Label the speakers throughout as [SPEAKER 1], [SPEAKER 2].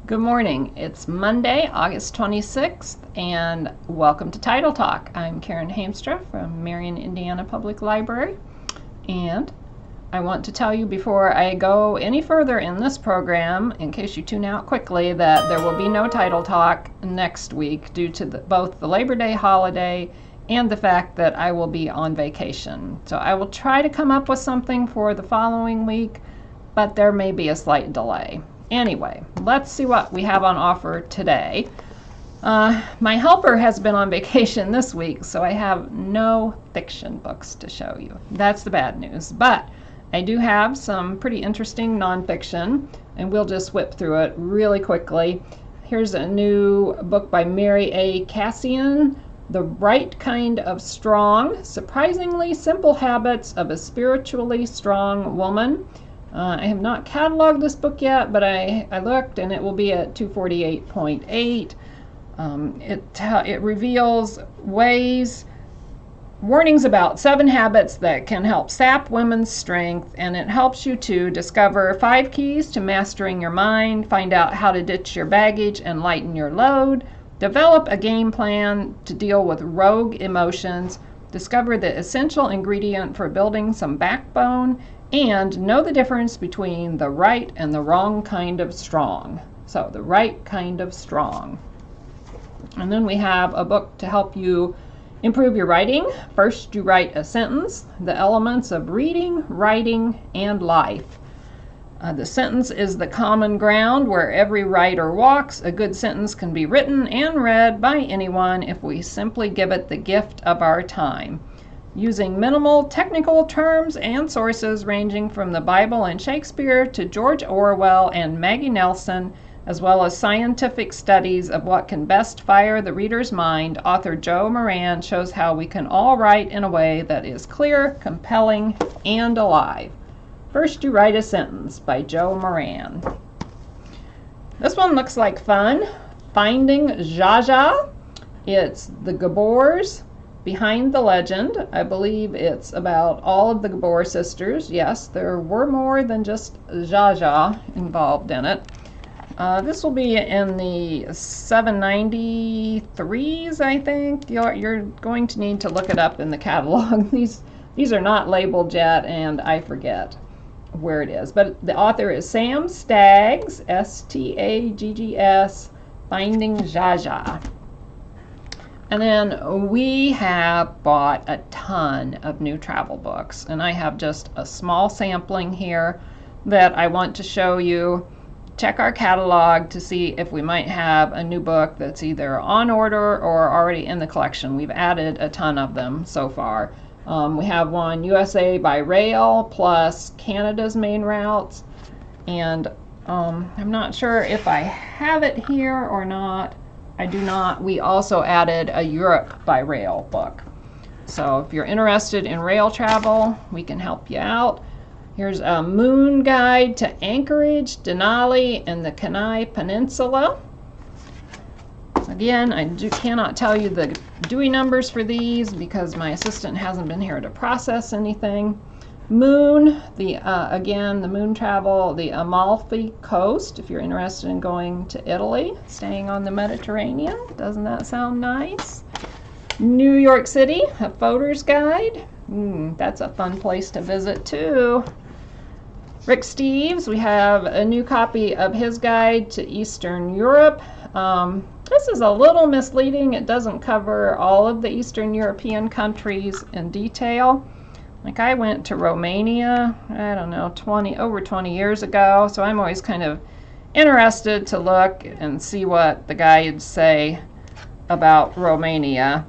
[SPEAKER 1] Good morning. It's Monday, August 26th, and welcome to Title Talk. I'm Karen Hamstra from Marion, Indiana Public Library, and I want to tell you before I go any further in this program, in case you tune out quickly, that there will be no Title Talk next week due to both the Labor Day holiday and the fact that I will be on vacation. So I will try to come up with something for the following week, but there may be a slight delay. Anyway, let's see what we have on offer today. My helper has been on vacation this week, so I have no fiction books to show you. That's the bad news. But I do have some pretty interesting nonfiction, and we'll just whip through it really quickly. Here's a new book by Mary A. Cassian, The Right Kind of Strong, Surprisingly Simple Habits of a Spiritually Strong Woman. I have not cataloged this book yet, but I looked, and it will be at 248.8. It reveals warnings about 7 habits that can help sap women's strength, and it helps you to discover 5 keys to mastering your mind, find out how to ditch your baggage and lighten your load, develop a game plan to deal with rogue emotions, discover the essential ingredient for building some backbone, and know the difference between the right and the wrong kind of strong. So, the right kind of strong. And then we have a book to help you improve your writing. First, you write a sentence, the elements of reading, writing, and life. The sentence is the common ground where every writer walks. A good sentence can be written and read by anyone if we simply give it the gift of our time. Using minimal technical terms and sources ranging from the Bible and Shakespeare to George Orwell and Maggie Nelson, as well as scientific studies of what can best fire the reader's mind, author Joe Moran shows how we can all write in a way that is clear, compelling, and alive. First, you write a sentence by Joe Moran. This one looks like fun. Finding Jaja. It's the Gabors behind the legend. I believe it's about all of the Gabor sisters. Yes, there were more than just Jaja involved in it. This will be in the 793s, I think. You're going to need to look it up in the catalog. These are not labeled yet, and I forget where it is. But the author is Sam Staggs, Staggs, Finding Jaja. And then we have bought a ton of new travel books, and I have just a small sampling here that I want to show you. Check our catalog to see if we might have a new book that's either on order or already in the collection. We've added a ton of them so far. We have one USA by Rail plus Canada's main routes, and I'm not sure if I have it here or not. I do not. We also added a Europe by Rail book. So if you're interested in rail travel, we can help you out. Here's a moon guide to Anchorage, Denali, and the Kenai Peninsula. Again, I cannot tell you the Dewey numbers for these because my assistant hasn't been here to process anything. Moon, again, the moon travel, the Amalfi Coast, if you're interested in going to Italy, staying on the Mediterranean. Doesn't that sound nice? New York City, a Voter's Guide. That's a fun place to visit too. Rick Steves, we have a new copy of his guide to Eastern Europe. This is a little misleading. It doesn't cover all of the Eastern European countries in detail. Like, I went to Romania, I don't know, over 20 years ago, so I'm always kind of interested to look and see what the guides say about Romania.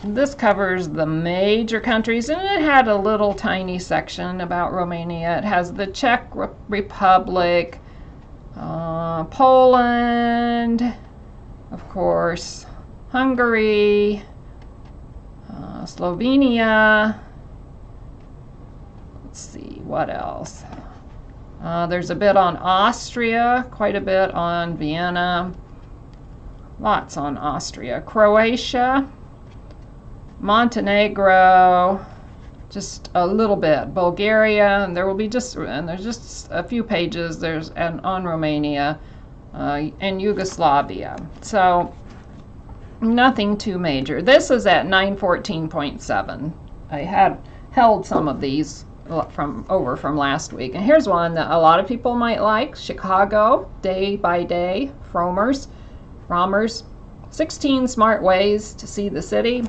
[SPEAKER 1] This covers the major countries, and it had a little tiny section about Romania. It has the Czech Republic, Poland, of course, Hungary, Slovenia. Let's see, what else? There's a bit on Austria, quite a bit on Vienna, lots on Austria, Croatia, Montenegro, just a little bit, Bulgaria, and there's just a few pages. There's on Romania, and Yugoslavia. So nothing too major. This is at 914.7. I had held some of these from last week. And here's one that a lot of people might like. Chicago, Day by Day, Frommer's. 16 Smart Ways to See the City.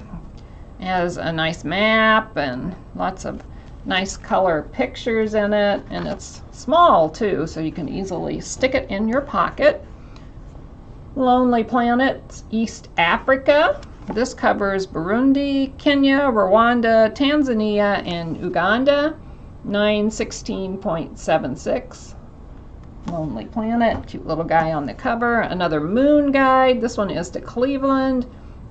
[SPEAKER 1] It has a nice map and lots of nice color pictures in it. And it's small too, so you can easily stick it in your pocket. Lonely Planet, East Africa. This covers Burundi, Kenya, Rwanda, Tanzania, and Uganda. 916.76. Lonely Planet, cute little guy on the cover. Another moon guide. This one is to Cleveland.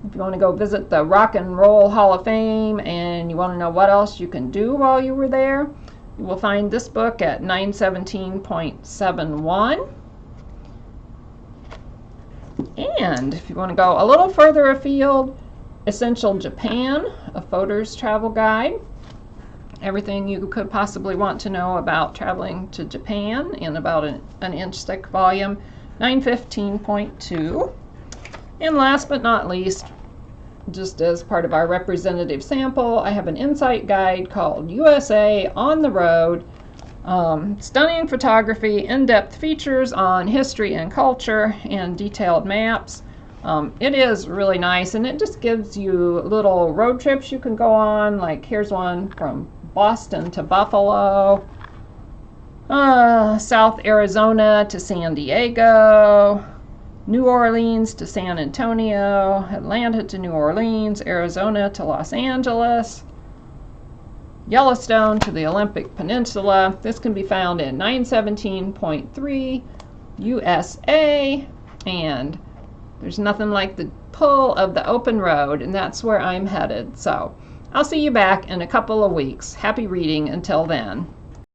[SPEAKER 1] If you want to go visit the Rock and Roll Hall of Fame and you want to know what else you can do while you were there, you will find this book at 917.71. And if you want to go a little further afield, Essential Japan, a Photo's travel guide. Everything you could possibly want to know about traveling to Japan in about an inch thick volume, 915.2. And last but not least, just as part of our representative sample, I have an insight guide called USA on the Road. Stunning photography, in-depth features on history and culture, and detailed maps. It is really nice, and it just gives you little road trips you can go on. Like here's one from Boston to Buffalo, South Arizona to San Diego, New Orleans to San Antonio, Atlanta to New Orleans, Arizona to Los Angeles, Yellowstone to the Olympic Peninsula. This can be found in 917.3 USA, and there's nothing like the pull of the open road, and that's where I'm headed. So I'll see you back in a couple of weeks. Happy reading until then.